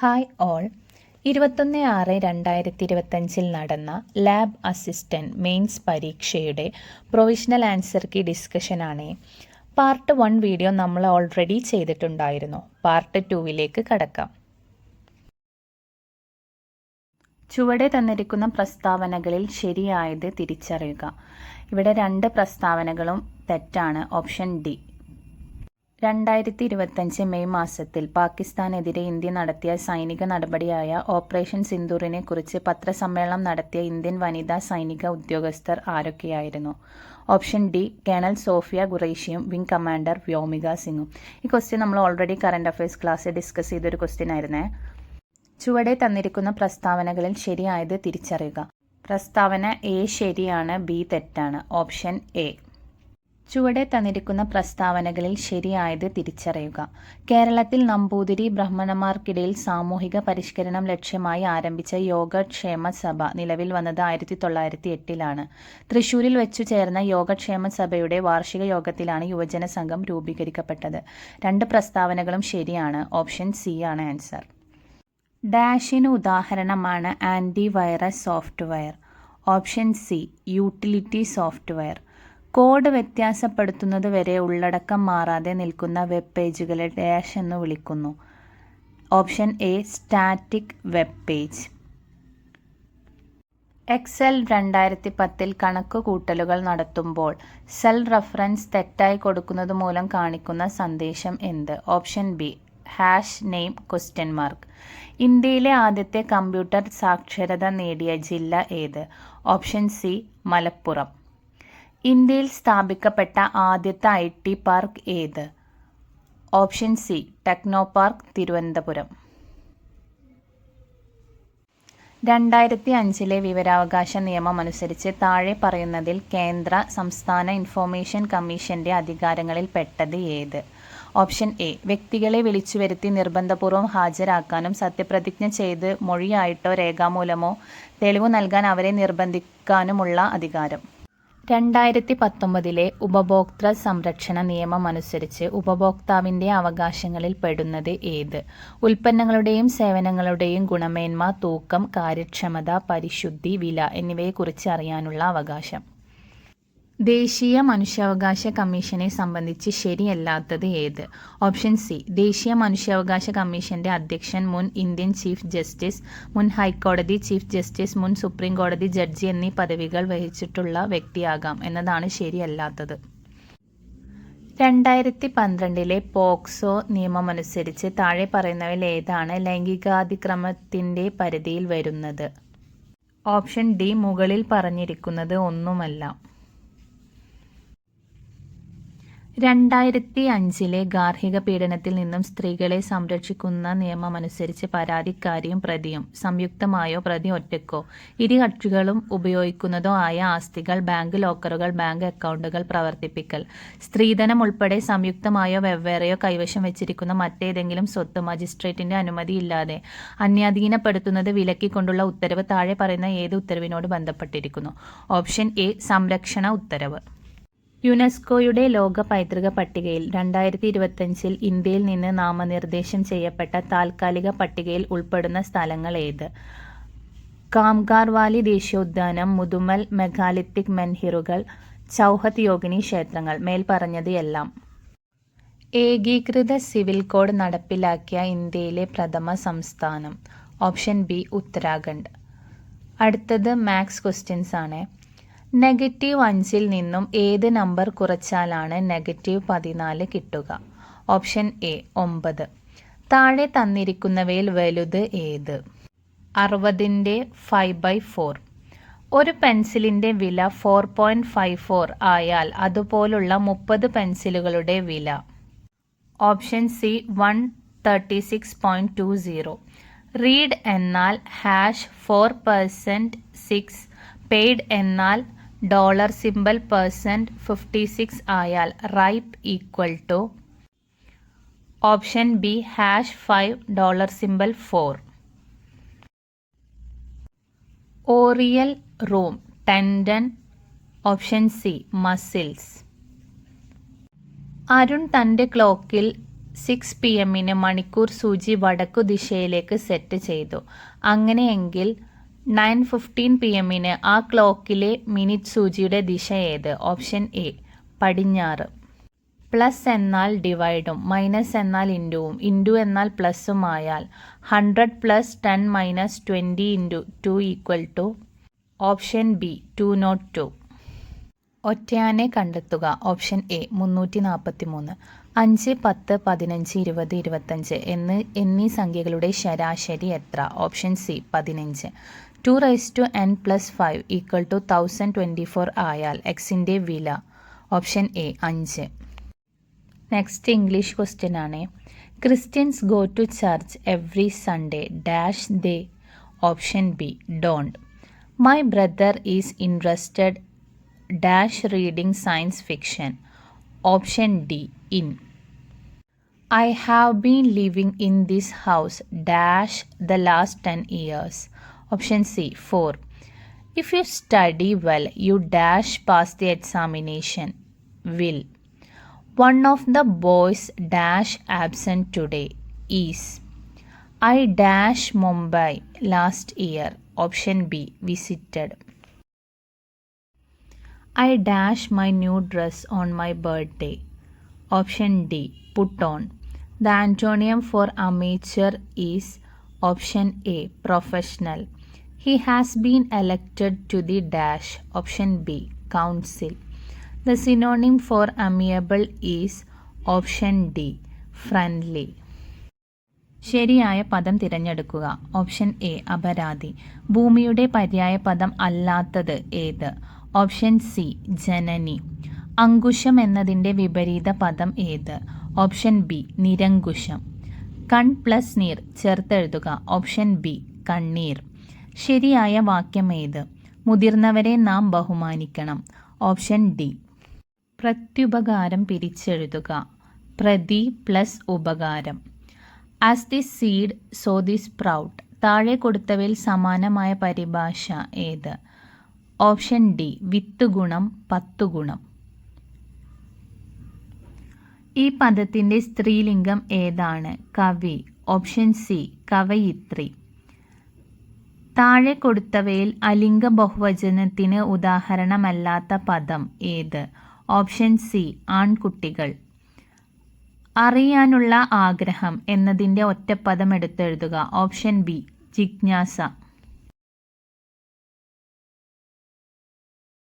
Hi all. 21/6/2025 നടന്ന lab assistant mains പരീക്ഷയുടെ provisional answer key ഡിസ്കഷനാണ്. പാർട്ട് 1 വീഡിയോ നമ്മൾ ഓൾറെഡി ചെയ്തിട്ടുണ്ടായിരുന്നു. പാർട്ട് 2വിലേക്ക് കടക്കാം. ചുവടെ തന്നിരിക്കുന്ന പ്രസ്താവനകളിൽ ശരിയായത് തിരിച്ചറിയുക. ഇവിടെ 2 പ്രസ്താവനകളും തെറ്റാണ്. Option D. 2025 മെയ് മാസത്തിൽ പാകിസ്ഥാനെതിരെ ഇന്ത്യ നടത്തിയ സൈനിക നടപടിയായ ഓപ്പറേഷൻ സിന്ദൂറിനെ കുറിച്ച് പത്രസമ്മേളനം നടത്തിയ ഇന്ത്യൻ വനിതാ സൈനിക ഉദ്യോഗസ്ഥർ ആരൊക്കെയായിരുന്നു? Option D. കേണൽ സോഫിയ ഖുറൈഷിയും വിംഗ് കമാൻഡർ വ്യോമിക സിംഗും. ഈ ക്വസ്റ്റ്യൻ നമ്മൾ ഓൾറെഡി കറണ്ട് അഫയേഴ്സ് ക്ലാസ്സിൽ ഡിസ്കസ് ചെയ്തൊരു ക്വസ്റ്റ്യൻ ആയിരുന്നേ. ചുവടെ തന്നിരിക്കുന്ന പ്രസ്താവനകളിൽ ശരിയായത് തിരിച്ചറിയുക. പ്രസ്താവന എ ശരിയാണ്, ബി തെറ്റാണ്. Option A. ചുവടെ തന്നിരിക്കുന്ന പ്രസ്താവനകളിൽ ശരിയായത് തിരിച്ചറിയുക. കേരളത്തിൽ നമ്പൂതിരി ബ്രാഹ്മണന്മാർക്കിടയിൽ സാമൂഹിക പരിഷ്കരണം ലക്ഷ്യമായി ആരംഭിച്ച യോഗക്ഷേമ സഭ നിലവിൽ വന്നത് 1908-ലാണ്. തൃശൂരിൽ വെച്ചു ചേർന്ന യോഗക്ഷേമ സഭയുടെ വാർഷിക യോഗത്തിലാണ് യുവജന സംഘം രൂപീകരിക്കപ്പെട്ടത്. 2 പ്രസ്താവനകളും ശരിയാണ്. ഓപ്ഷൻ സി ആണ് ആൻസർ. ഡാഷിന് ഉദാഹരണമാണ് antivirus software. Option C. Utility software. Code വ്യത്യാസപ്പെടുത്തുന്നത് വരെ ഉള്ളടക്കം മാറാതെ നിൽക്കുന്ന വെബ് പേജുകളെ ഡാഷ് എന്ന് വിളിക്കുന്നു. Option A. Static web page. Excel 2010 കണക്കുകൂട്ടലുകൾ നടത്തുമ്പോൾ സെൽ റഫറൻസ് തെറ്റായി കൊടുക്കുന്നത് മൂലം കാണിക്കുന്ന സന്ദേശം എന്ത്? Option B. #name ? ഇന്ത്യയിലെ ആദ്യത്തെ കമ്പ്യൂട്ടർ സാക്ഷരത നേടിയ ജില്ല ഏത്? Option C. മലപ്പുറം. ഇന്ത്യയിൽ സ്ഥാപിക്കപ്പെട്ട ആദ്യത്തെ IT പാർക്ക് ഏത്? Option C. ടെക്നോപാർക്ക്, തിരുവനന്തപുരം. 2005 വിവരാവകാശ നിയമം അനുസരിച്ച് താഴെ പറയുന്നതിൽ കേന്ദ്ര, സംസ്ഥാന ഇൻഫർമേഷൻ കമ്മീഷന്റെ അധികാരങ്ങളിൽ പെട്ടത് ഏത്? Option A. വ്യക്തികളെ വിളിച്ചുവരുത്തി നിർബന്ധപൂർവ്വം ഹാജരാക്കാനും സത്യപ്രതിജ്ഞ ചെയ്ത് മൊഴിയായിട്ടോ രേഖാമൂലമോ തെളിവു നൽകാൻ അവരെ നിർബന്ധിക്കാനുമുള്ള അധികാരം. 2019 ഉപഭോക്തൃ സംരക്ഷണ നിയമം അനുസരിച്ച് ഉപഭോക്താവിൻ്റെ അവകാശങ്ങളിൽ പെടുന്നത് ഏത്? ഉൽപ്പന്നങ്ങളുടെയും സേവനങ്ങളുടെയും ഗുണമേന്മ, തൂക്കം, കാര്യക്ഷമത, പരിശുദ്ധി, വില എന്നിവയെക്കുറിച്ച് അറിയാനുള്ള അവകാശം. ദേശീയ മനുഷ്യാവകാശ കമ്മീഷനെ സംബന്ധിച്ച് ശരിയല്ലാത്തത് ഏത്? Option C. ദേശീയ മനുഷ്യാവകാശ കമ്മീഷന്റെ അധ്യക്ഷൻ മുൻ ഇന്ത്യൻ ചീഫ് ജസ്റ്റിസ്, മുൻ ഹൈക്കോടതി ചീഫ് ജസ്റ്റിസ്, മുൻ സുപ്രീം കോടതി ജഡ്ജി എന്നീ പദവികൾ വഹിച്ചിട്ടുള്ള വ്യക്തിയാകാം എന്നതാണ് ശരിയല്ലാത്തത്. 2012 പോക്സോ നിയമമനുസരിച്ച് താഴെ പറയുന്നവയിൽ ഏതാണ് ലൈംഗികാതിക്രമത്തിന്റെ പരിധിയിൽ വരുന്നത്? Option D. മുകളിൽ പറഞ്ഞിരിക്കുന്നത് ഒന്നുമല്ല. 2005 ഗാർഹിക പീഡനത്തിൽ നിന്നും സ്ത്രീകളെ സംരക്ഷിക്കുന്ന നിയമമനുസരിച്ച് പരാതിക്കാരിയും പ്രതിയും സംയുക്തമായോ പ്രതി ഒറ്റയ്ക്കോ ഇരു കക്ഷികളും ഉപയോഗിക്കുന്നതോ ആയ ആസ്തികൾ, ബാങ്ക് ലോക്കറുകൾ, ബാങ്ക് അക്കൗണ്ടുകൾ പ്രവർത്തിപ്പിക്കൽ, സ്ത്രീധനം ഉൾപ്പെടെ സംയുക്തമായോ വെവ്വേറെയോ കൈവശം വെച്ചിരിക്കുന്ന മറ്റേതെങ്കിലും സ്വത്ത് മജിസ്ട്രേറ്റിന്റെ അനുമതിയില്ലാതെ അന്യാധീനപ്പെടുത്തുന്നത് വിലക്കിക്കൊണ്ടുള്ള ഉത്തരവ് താഴെ പറയുന്ന ഏത് ഉത്തരവിനോട് ബന്ധപ്പെട്ടിരിക്കുന്നു? Option A. സംരക്ഷണ ഉത്തരവ്. യുനെസ്കോയുടെ ലോക പൈതൃക പട്ടികയിൽ 2025 ഇന്ത്യയിൽ നിന്ന് നാമനിർദ്ദേശം ചെയ്യപ്പെട്ട താൽക്കാലിക പട്ടികയിൽ ഉൾപ്പെടുന്ന സ്ഥലങ്ങൾ ഏത്? കാംഗാർ വാലി ദേശീയോദ്യാനം, മുതുമൽ മെഗാലിത്തിക് മെൻഹിറുകൾ, ചൗഹത്ത് യോഗിനി ക്ഷേത്രങ്ങൾ. മേൽപ്പറഞ്ഞത് എല്ലാം. ഏകീകൃത സിവിൽ കോഡ് നടപ്പിലാക്കിയ ഇന്ത്യയിലെ പ്രഥമ സംസ്ഥാനം? Option B. ഉത്തരാഖണ്ഡ്. അടുത്തത് മാത്സ് ക്വസ്റ്റ്യൻസ് ആണ്. -5 നിന്നും ഏത് നമ്പർ കുറച്ചാലാണ് -14 കിട്ടുക? Option A. 9. താഴെ തന്നിരിക്കുന്നവയിൽ വലുത് ഏത്? 60ന്റെ 5/4. ഒരു പെൻസിലിന്റെ വില 4.54 ആയാൽ അതുപോലുള്ള 30 പെൻസിലുകളുടെ വില? Option C. 136.20. റീഡ് എന്നാൽ #4%6, പെയ്ഡ് എന്നാൽ $56 ആയാൽ ripe equal to? Option B. $5 ഓറിയൽ room, tendon. Option C. Muscles. Arun തൻ്റെ ക്ലോക്കിൽ 6 PM മണിക്കൂർ സൂചി വടക്കു ദിശയിലേക്ക് സെറ്റ് ചെയ്തു. അങ്ങനെയെങ്കിൽ 9:15 PM ആ ക്ലോക്കിലെ മിനിറ്റ് സൂചിയുടെ ദിശ ഏത്? ഓപ്ഷൻ എ പടിഞ്ഞാറ്. പ്ലസ് എന്നാൽ ഡിവൈഡും മൈനസ് എന്നാൽ ഇൻറ്റുവും ഇൻറ്റു എന്നാൽ പ്ലസും ആയാൽ 100 + 10 - 20 × 2 = ഓപ്ഷൻ ബി 202. ഒറ്റയാനെ കണ്ടെത്തുക. Option A 343. 5, 10, 15, 20, 25 എന്നീ സംഖ്യകളുടെ ശരാശരി എത്ര? Option C 15. 2n + 5 = 1024 ആയാൽ എക്സിൻ്റെ വില? Option A 5. Next English question ആണ്. Christians go to church every Sunday dash they? Option B don't. My brother is interested dash reading science fiction. Option D in. I have been living in this house dash the last 10 years. Option C 4. If you study well you dash pass the examination. Will. One of the boys dash absent today is. I dash Mumbai last year. Option B visited. I dash my new dress on my birthday. Option D put on. The antonym for amateur is option A professional. He has been elected to the dash. Option B council. The synonym for amiable is option D friendly. ശരിയായ പദം തിരഞ്ഞെടുക്കുക. Option A അപരാധി. ഭൂമിയുടെ പര്യായ പദം അല്ലാത്തത് ഏത്? Option C ജനനി. അങ്കുശം എന്നതിൻ്റെ വിപരീത പദം ഏത്? ഓപ്ഷൻ ബി നിരങ്കുശം. കൺ പ്ലസ് നീർ ചേർത്തെഴുതുക. ഓപ്ഷൻ ബി കണ്ണീർ. ശരിയായ വാക്യം ഏത്? മുതിർന്നവരെ നാം ബഹുമാനിക്കണം. Option D. പ്രത്യുപകാരം പിരിച്ചെഴുതുക. പ്രതി പ്ലസ് ഉപകാരം. As the seed so the sprout. താഴെ കൊടുത്തവയിൽ സമാനമായ പരിഭാഷ ഏത്? ഓപ്ഷൻ ഡി 10 ഗുണം 10 ഗുണം. ഈ പദത്തിൻ്റെ സ്ത്രീലിംഗം ഏതാണ്? കവി. ഓപ്ഷൻ സി കവയിത്രി. താഴെ കൊടുത്തവയിൽ അലിംഗ ബഹുവചനത്തിന് ഉദാഹരണമല്ലാത്ത പദം ഏത്? ഓപ്ഷൻ സി ആൺകുട്ടികൾ. അറിയാനുള്ള ആഗ്രഹം എന്നതിൻ്റെ ഒറ്റപ്പദം എടുത്തെഴുതുക. ഓപ്ഷൻ ബി ജിജ്ഞാസ.